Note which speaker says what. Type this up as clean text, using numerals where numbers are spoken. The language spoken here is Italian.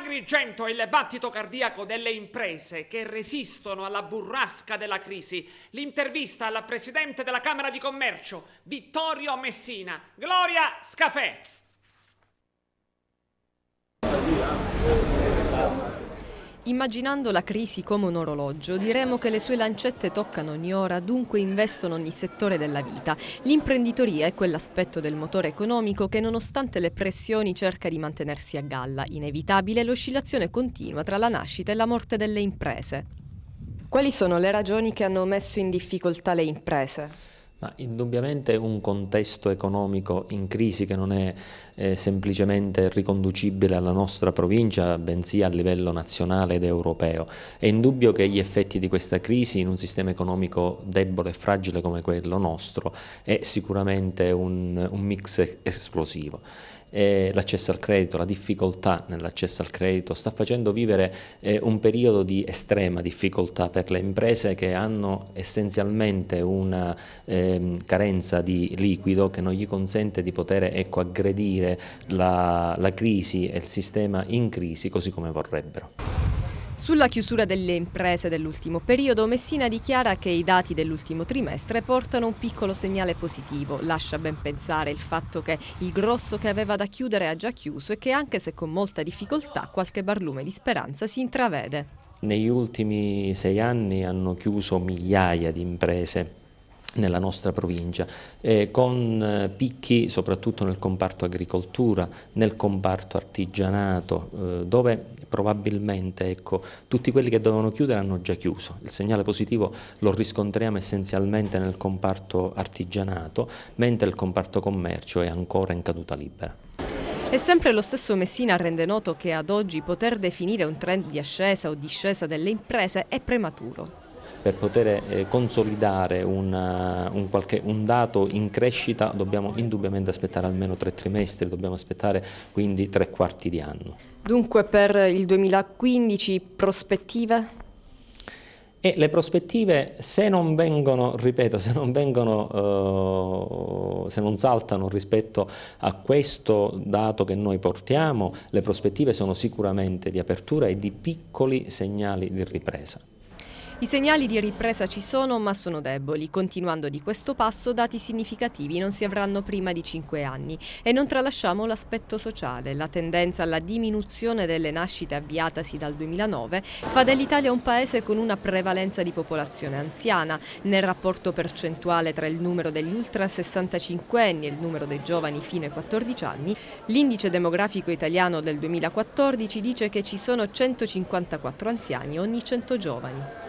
Speaker 1: Agrigento è il battito cardiaco delle imprese che resistono alla burrasca della crisi. L'intervista alla Presidente della Camera di Commercio, Vittorio Messina. Gloria Scafè.
Speaker 2: Immaginando la crisi come un orologio, diremo che le sue lancette toccano ogni ora, dunque investono ogni settore della vita. L'imprenditoria è quell'aspetto del motore economico che nonostante le pressioni cerca di mantenersi a galla. Inevitabile l'oscillazione continua tra la nascita e la morte delle imprese. Quali sono le ragioni che hanno messo in difficoltà le imprese?
Speaker 3: Indubbiamente un contesto economico in crisi che non è semplicemente riconducibile alla nostra provincia, bensì a livello nazionale ed europeo. È indubbio che gli effetti di questa crisi in un sistema economico debole e fragile come quello nostro è sicuramente un mix esplosivo. L'accesso al credito, la difficoltà nell'accesso al credito sta facendo vivere un periodo di estrema difficoltà per le imprese che hanno essenzialmente una carenza di liquido che non gli consente di poter aggredire la crisi e il sistema in crisi così come vorrebbero.
Speaker 2: Sulla chiusura delle imprese dell'ultimo periodo, Messina dichiara che i dati dell'ultimo trimestre portano un piccolo segnale positivo. Lascia ben pensare il fatto che il grosso che aveva da chiudere ha già chiuso e che anche se con molta difficoltà qualche barlume di speranza si intravede.
Speaker 3: Negli ultimi 6 anni hanno chiuso migliaia di imprese nella nostra provincia, con picchi soprattutto nel comparto agricoltura, nel comparto artigianato, dove probabilmente tutti quelli che dovevano chiudere hanno già chiuso. Il segnale positivo lo riscontriamo essenzialmente nel comparto artigianato, mentre il comparto commercio è ancora in caduta libera.
Speaker 2: E sempre lo stesso Messina rende noto che ad oggi poter definire un trend di ascesa o discesa delle imprese è prematuro.
Speaker 3: Per poter consolidare un dato in crescita dobbiamo indubbiamente aspettare almeno 3 trimestri, dobbiamo aspettare quindi 3/4 di anno.
Speaker 2: Dunque per il 2015 prospettive?
Speaker 3: E le prospettive, se non saltano rispetto a questo dato che noi portiamo, le prospettive sono sicuramente di apertura e di piccoli segnali di ripresa.
Speaker 2: I segnali di ripresa ci sono, ma sono deboli. Continuando di questo passo, dati significativi non si avranno prima di 5 anni. E non tralasciamo l'aspetto sociale. La tendenza alla diminuzione delle nascite avviatasi dal 2009 fa dell'Italia un paese con una prevalenza di popolazione anziana. Nel rapporto percentuale tra il numero degli ultra 65enni e il numero dei giovani fino ai 14 anni, l'indice demografico italiano del 2014 dice che ci sono 154 anziani ogni 100 giovani.